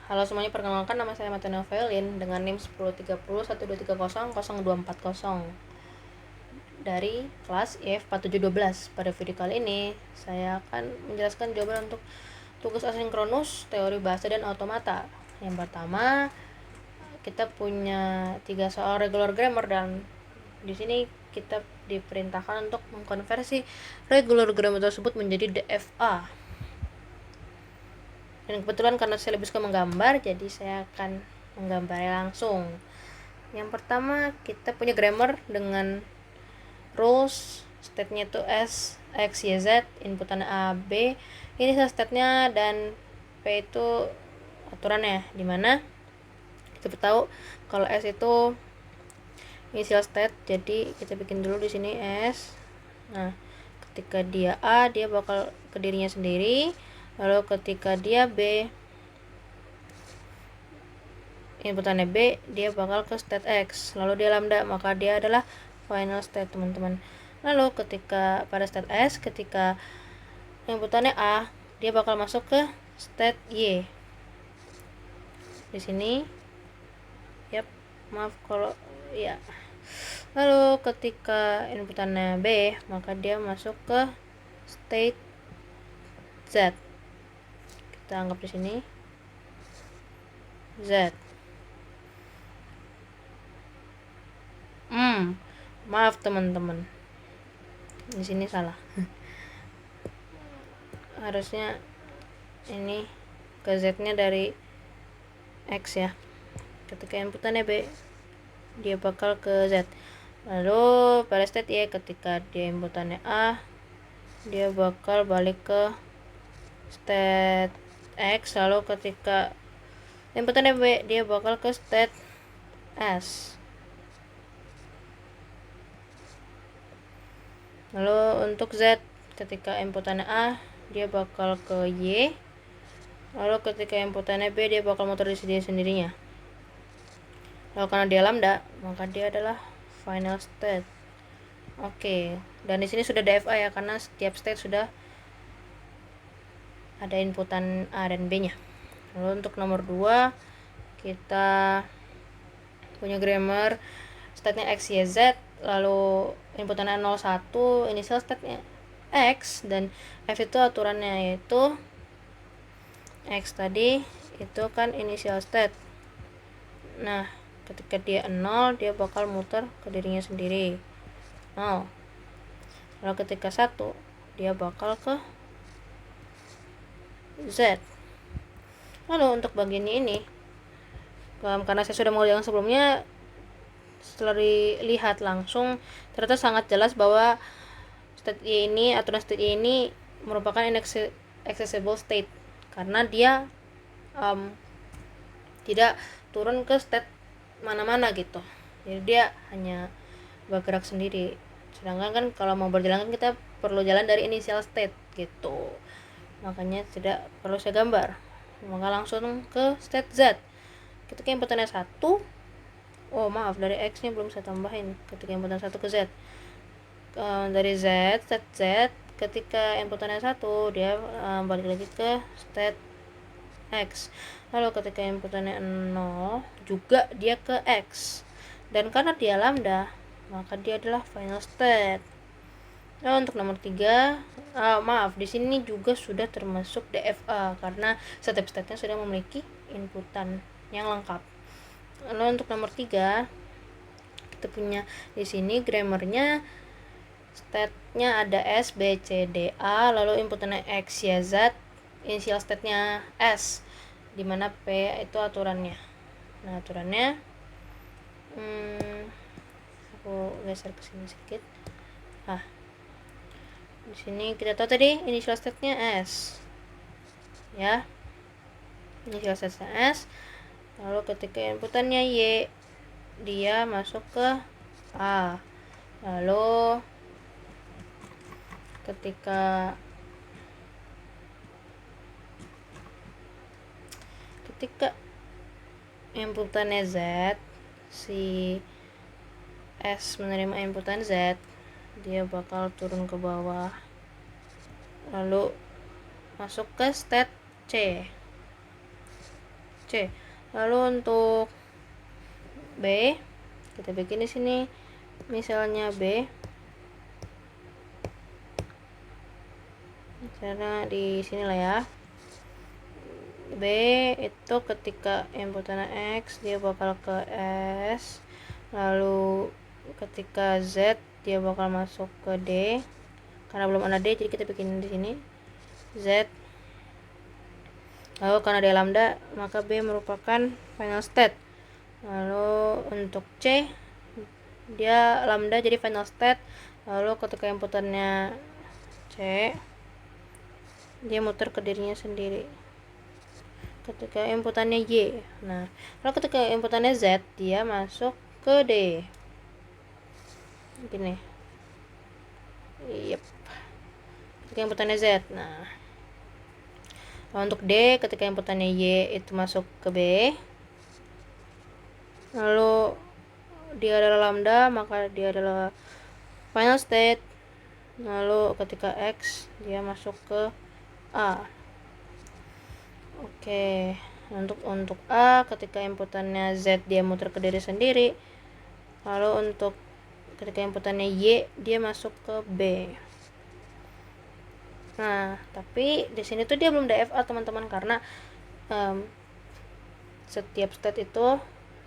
Halo semuanya, perkenalkan nama saya Mateo Novelin dengan NIM 1030 123002440 dari kelas IF 4712. Pada video kali ini saya akan menjelaskan jawaban untuk tugas asinkronus, teori bahasa dan automata. Yang pertama, kita punya 3 soal regular grammar dan di sini kita diperintahkan untuk mengkonversi regular grammar tersebut menjadi DFA. Dan kebetulan karena saya lebih suka menggambar, jadi saya akan menggambarnya langsung. Yang pertama, kita punya grammar dengan rules, state-nya itu S, X, Y, Z, inputannya A, B. Ini state-nya dan P itu aturannya, dimana kita tahu kalau S itu initial state, jadi kita bikin dulu di sini S. Nah, ketika dia A, dia bakal ke dirinya sendiri. Lalu ketika dia B, inputannya B, dia bakal ke state X. Lalu dia lambda, maka dia adalah final state, teman-teman. Lalu ketika pada state S, ketika inputannya A, dia bakal masuk ke state Y. Di sini, maaf kalau ya. Lalu ketika inputannya B, maka dia masuk ke state Z. Kita anggap di sini Z. Maaf teman-teman, di sini salah. Harusnya ini ke Z-nya dari X ya. Ketika inputannya B, dia bakal ke Z. Lalu pada state Y, ketika dia inputannya A, dia bakal balik ke state X. Lalu ketika inputannya B, dia bakal ke state S. Lalu untuk Z, ketika inputannya A, dia bakal ke Y. Lalu ketika inputannya B, dia bakal muter di sendirinya. Lalu karena dia lambda, maka dia adalah final state. Oke, dan di sini sudah DFA ya, karena setiap state sudah ada inputan A dan B-nya. Lalu untuk nomor 2, kita punya grammar state-nya X, Y, Z, lalu inputannya 0, 1, initial state-nya X, dan F itu aturannya yaitu X tadi itu kan initial state. Nah, ketika dia 0, dia bakal muter ke dirinya sendiri 0. Lalu ketika 1, dia bakal ke Z. Lalu untuk bagian ini, karena saya sudah mengerjakan sebelumnya, setelah dilihat langsung ternyata sangat jelas bahwa state Y ini, aturan state Y ini merupakan inaccessible state karena dia tidak turun ke state mana-mana gitu. Jadi dia hanya bergerak sendiri. Sedangkan kan kalau mau berjalan kan kita perlu jalan dari initial state gitu. Makanya tidak perlu saya gambar. Maka langsung ke state Z. Ketika inputannya 1, dari X nya belum saya tambahin. Ketika inputan 1 ke Z, dari Z, state Z, ketika inputannya 1, dia balik lagi ke state X. Lalu ketika inputannya 0, juga dia ke X. Dan karena dia lambda, maka dia adalah final state. Nah, untuk nomor 3, di sini juga sudah termasuk DFA karena setiap state-nya sudah memiliki inputan yang lengkap. Lalu untuk nomor 3, kita punya di sini grammarnya state-nya ada S, B, C, D, A, lalu inputannya X, Y, Z, initial state-nya S, dimana P itu aturannya. Nah, aturannya aku geser ke sini sedikit. Di sini kita tahu tadi initial state-nya S. Ya. Initial state-nya S. Lalu ketika inputannya Y, dia masuk ke A. Lalu ketika inputannya Z, si S menerima inputan Z, dia bakal turun ke bawah lalu masuk ke state C. C. Lalu untuk B kita bikin di sini misalnya B, misalnya di sini lah ya. B itu ketika inputannya X dia bakal ke S, lalu ketika Z dia bakal masuk ke D. Karena belum ada D jadi kita bikin di sini Z. Lalu karena D lambda maka B merupakan final state. Lalu untuk C dia lambda jadi final state. Lalu ketika inputannya C dia muter ke dirinya sendiri. Ketika inputannya Y, nah kalau ketika inputannya Z dia masuk ke D gini. Yep. Ketika inputannya Z. Nah untuk D ketika inputannya Y itu masuk ke B, lalu dia adalah lambda maka dia adalah final state. Lalu ketika X dia masuk ke A. Oke, untuk A ketika inputannya Z dia muter ke diri sendiri. Lalu untuk ketika inputannya Y dia masuk ke B. Nah, tapi di sini tuh dia belum DFA teman-teman, karena setiap state itu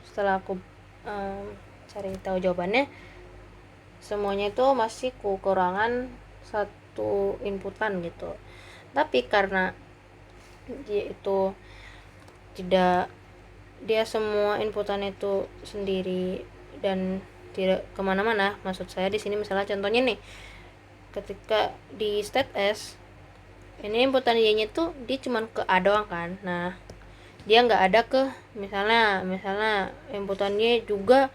setelah aku cari tahu jawabannya semuanya itu masih kekurangan satu inputan gitu. Tapi karena dia itu tidak, dia semua inputan itu sendiri dan tidak kemana-mana. Maksud saya di sini misalnya contohnya nih, ketika di state S ini inputan Y nya tuh dia cuman ke A doang kan. Nah dia nggak ada ke misalnya inputan Y juga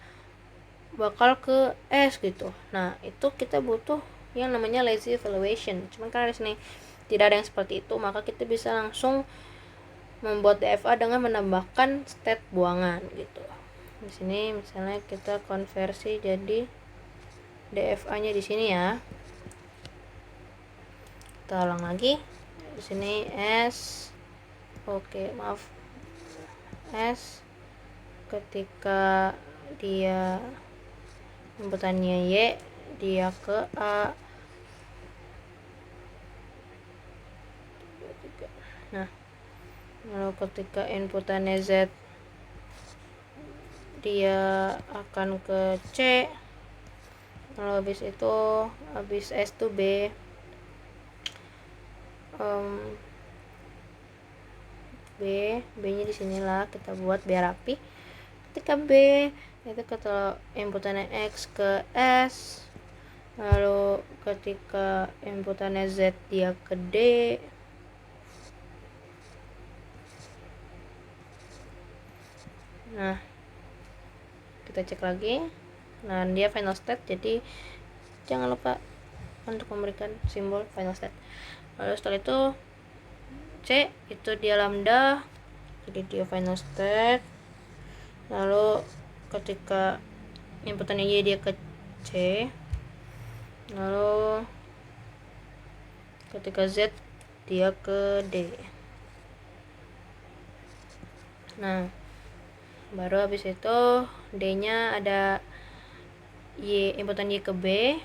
bakal ke S gitu. Nah itu kita butuh yang namanya lazy evaluation. Cuman karena di sini tidak ada yang seperti itu, maka kita bisa langsung membuat DFA dengan menambahkan state buangan gitu. Di sini misalnya kita konversi jadi DFA-nya di sini ya. Kita ulang lagi. Di sini S. Oke, maaf. S ketika dia inputannya Y dia ke A. Nah lalu ketika inputannya Z dia akan ke C. Lalu habis S to B, B nya di sinilah kita buat biar rapi. Ketika B itu ketika inputannya X ke S, lalu ketika inputannya Z dia ke D. Nah kita cek lagi, nah dia final state, jadi jangan lupa untuk memberikan simbol final state. Lalu setelah itu C itu dia lambda, jadi dia final state. Lalu ketika inputannya Y dia ke C, lalu ketika Z dia ke D. Nah baru habis itu D nya ada Y, inputan Y ke B.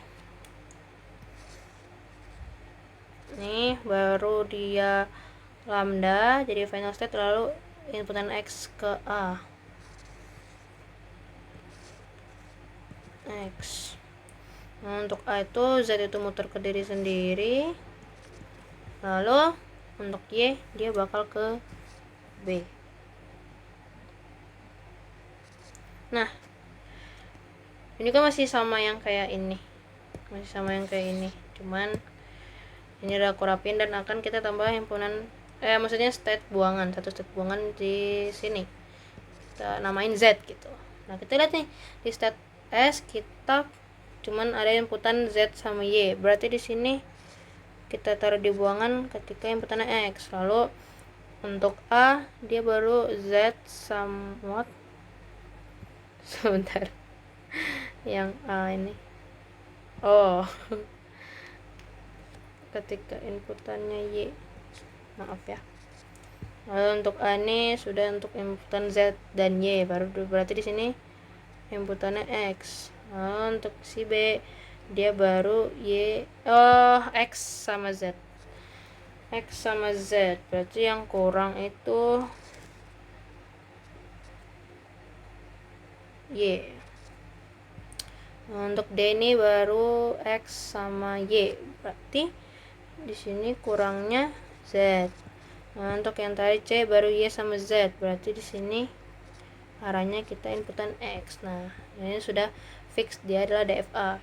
Nih baru dia lambda jadi final state, lalu inputan X ke A. X. Nah, untuk A itu Z itu muter ke diri sendiri. Lalu untuk Y dia bakal ke B. Nah ini kan masih sama yang kayak ini, cuman ini udah aku rapin dan akan kita tambah himpunan maksudnya state buangan, satu state buangan di sini kita namain Z gitu. Nah kita lihat nih di state S kita cuman ada inputan Z sama Y, berarti di sini kita taruh di buangan ketika inputannya X. Lalu untuk A dia baru Z somewhat sebentar yang A ini ketika inputannya Y, maaf ya, Lalu untuk A ini sudah untuk inputan Z dan Y, baru berarti di sini inputannya X. Lalu untuk si B dia baru X sama Z. X sama Z, berarti yang kurang itu Y. Nah, untuk D ini baru X sama Y, berarti di sini kurangnya Z. Nah, untuk yang tadi C baru Y sama Z, berarti di sini arahnya kita inputan X. Nah, ini sudah fix dia adalah DFA.